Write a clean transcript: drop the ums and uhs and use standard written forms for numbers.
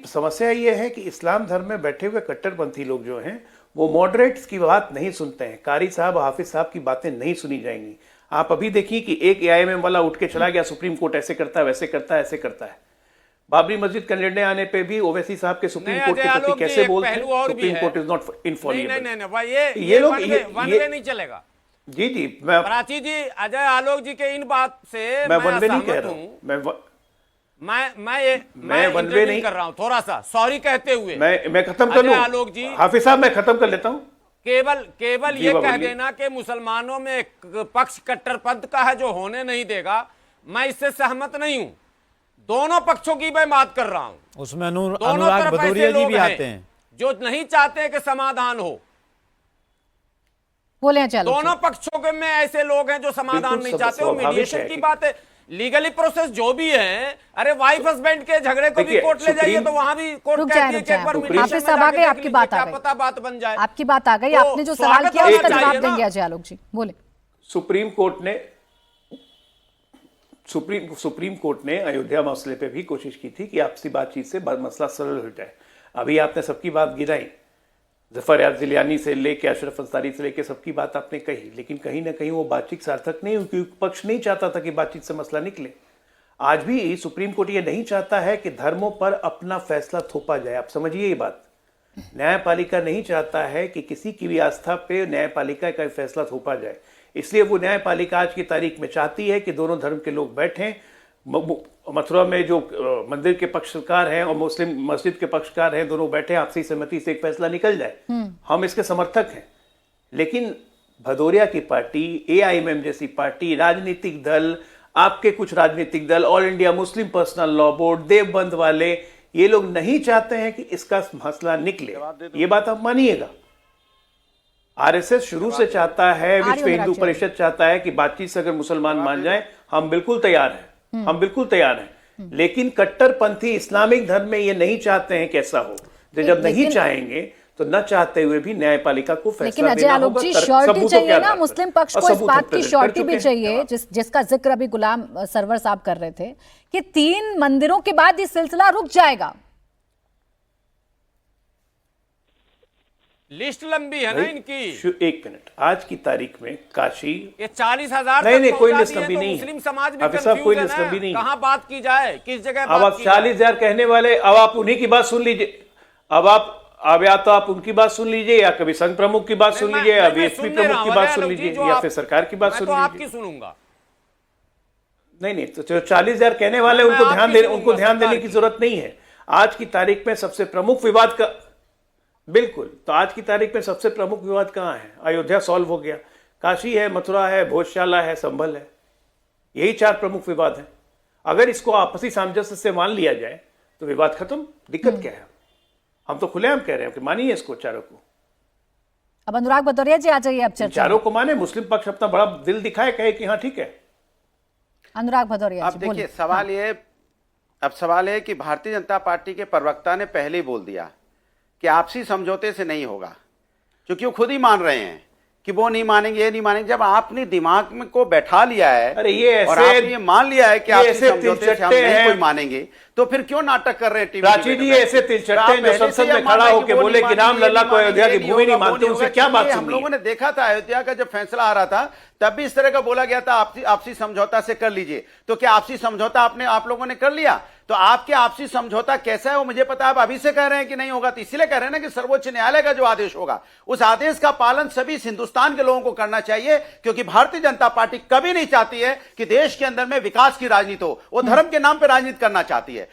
समस्या ये है कि इस्लाम धर्म में बैठे हुए कट्टरपंथी लोग जो हैं वो मॉडरेट्स की बात नहीं सुनते हैं। कारी साहब, हाफिज साहब की बातें नहीं सुनी जाएंगी। आप अभी देखिए कि एक AIMM वाला उठ के चला गया, सुप्रीम कोर्ट ऐसे करता है, वैसे करता है, ऐसे करता है। बाबरी मस्जिद का निर्णय आने पे भी ओवैसी साहब के सुप्रीम कोर्ट के प्रति कैसे बोलते हैं, सुप्रीम कोर्ट इज नॉट इनफॉलिएबल। नहीं, ये लोग वन वे नहीं चलेगा। जी जी, मैं प्राची जी, अजय आलोक जी के इन बात से मैं वन वे नहीं कह रहा हूँ, मैं वन वे नहीं कर रहा हूं। थोड़ा सा सॉरी कहते हुए मैं खत्म कर लूं। आलोक जी, हाफिज साहब मैं खत्म कर लेता हूं। केवल ये कह देना कि मुसलमानों में एक पक्ष कट्टरपंथ का है जो होने नहीं देगा, मैं इससे सहमत नहीं हूं। दोनों पक्षों की मैं बात कर रहा हूं। उसमें अनुराग भदौरिया जी भी आते हैं जो नहीं चाहते कि समाधान हो। बोले चलो, दोनों पक्षों के में ऐसे लोग हैं जो समाधान नहीं चाहते हो। मीडिएशन की बात है, लीगली प्रोसेस जो भी है। अरे वाइफ हस्बैंड के झगड़े को भी कोर्ट ले जाइए तो वहां भी कोर्ट कहती है कि एक बार मीडिएशन में आ गई, आपकी बात आ गई, पता बात बन जाए। आपकी बात आ गई, आपने जो सवाल किया उसका जवाब देंगे अजय आलोक जी, बोले। सुप्रीम कोर्ट ने अयोध्या मसले पे भी कोशिश की थी कि आपसी बातचीत से मसला सरल हो जाए। अभी आपने सबकी बात गिराई, जफर याद जिलियानी से लेके अशरफ अंसारी से लेके सबकी बात आपने कही, लेकिन कहीं ना कहीं वो बातचीत सार्थक नहीं हुई क्योंकि पक्ष नहीं चाहता था कि बातचीत से मसला निकले। आज भी सुप्रीम कोर्ट ये नहीं चाहता है कि धर्मों पर अपना फैसला थोपा जाए। आप समझिए ये बात, न्यायपालिका नहीं चाहता है कि किसी की भी आस्था पे न्यायपालिका का फैसला थोपा जाए। इसलिए वो न्यायपालिका आज की तारीख में चाहती है कि दोनों धर्म के लोग बैठें। मथुरा में जो मंदिर के पक्षकार हैं और मुस्लिम मस्जिद के पक्षकार हैं, दोनों बैठे, आपसी सहमति से एक फैसला निकल जाए। हम इसके समर्थक हैं। लेकिन भदौरिया की पार्टी, AIMM जैसी पार्टी, राजनीतिक दल, आपके कुछ राजनीतिक दल, all India Muslim personal law board, Deoband वाले, ये लोग नहीं चाहते हैं कि इसका मसला निकले। ये बात आप मानिएगा। RSS शुरू से चाहता है, विश्व हिंदू परिषद चाहता है कि बातचीत से अगर मुसलमान मान जाए, हम बिल्कुल तैयार हैं, हम बिल्कुल तैयार हैं। लेकिन कट्टरपंथी इस्लामिक धर्म में ये नहीं चाहते हैं कि ऐसा हो। जब नहीं चाहेंगे तो न चाहते हुए भी न्यायपालिका को फैसला देना होगा। श्योरिटी चाहिए ना, मुस्लिम पक्ष को इस बात की श्योरिटी भी चाहिए, जिसका जिक्र अभी गुलाम सरवर साहब कर रहे थे कि 3 मंदिरों के बाद ये सिलसिला रुक जाएगा। लिस्ट लंबी है ना इनकी। एक मिनट, आज की तारीख में काशी, ये 40,000 नहीं कोई लिस्ट लंबी नहीं है। मुस्लिम समाज भी कोई लिस्ट लंबी नहीं, कहां बात की जाए, किस जगह। अब आप 40,000 कहने वाले, अब आप उन्हीं की बात सुन लीजिए। अब या तो आप उनकी बात सुन लीजिए, या कभी संघ प्रमुख की बात सुन लीजिए, या BSP प्रमुख की बात सुन लीजिए, या फिर सरकार की बात सुन लीजिए। आपकी सुनूंगा। नहीं, तो 40,000 कहने वाले उनको ध्यान देने की जरूरत नहीं है। आज की तारीख में सबसे प्रमुख विवाद का, बिल्कुल, तो आज की तारीख में सबसे प्रमुख विवाद कहां है? अयोध्या सॉल्व हो गया, काशी है, मथुरा है, भोजशाला है, संभल है, यही 4 प्रमुख विवाद हैं। अगर इसको आपसी सामंजस्य से मान लिया जाए तो विवाद खत्म। दिक्कत क्या है? हम तो खुलेआम कह रहे हैं कि मानिए इसको, चारों को। अब अनुराग भदौरिया जी आ जाइए, अब चर्चा चारों को माने, मुस्लिम पक्ष अपना बड़ा दिल दिखाए, कहे कि हाँ ठीक है। अनुराग भदौरिया अब देखिए, सवाल ये कि भारतीय जनता पार्टी के प्रवक्ता ने पहले ही बोल दिया कि आपसी समझौते से नहीं होगा, क्योंकि वो खुद ही मान रहे हैं कि वो नहीं मानेंगे, ये नहीं मानेंगे। जब आपने दिमाग में को बैठा लिया है, अरे ये ऐसे, और आपने ये मान लिया है कि आपसी समझौते से हम नहीं कोई मानेंगे, तो फिर क्यों नाटक कर रहे हैं टीवी? प्राची जी ऐसे तिलचट्टे हैं जो संसद में खड़ा होकर बोले कि राम लल्ला को अयोध्या की भूमि नहीं मानते, उनसे क्या बात सुननी है? हम लोगों ने देखा था अयोध्या का जब फैसला आ रहा था, तब भी इस तरह का बोला गया था आपसी समझौता से कर लीजिए। तो क्या आपसी समझौता आप लोगों ने कर लिया? तो आपके आपसी समझौता कैसा है वो मुझे पता है। आप अभी से कह रहे हैं कि नहीं होगा, तो इसीलिए कह रहे हैं ना कि सर्वोच्च न्यायालय का जो आदेश होगा, उस आदेश का पालन सभी हिंदुस्तान के लोगों को करना चाहिए। क्योंकि भारतीय जनता पार्टी कभी नहीं चाहती है कि देश के अंदर में विकास की राजनीति हो, वो धर्म के नाम पर राजनीति करना चाहती है।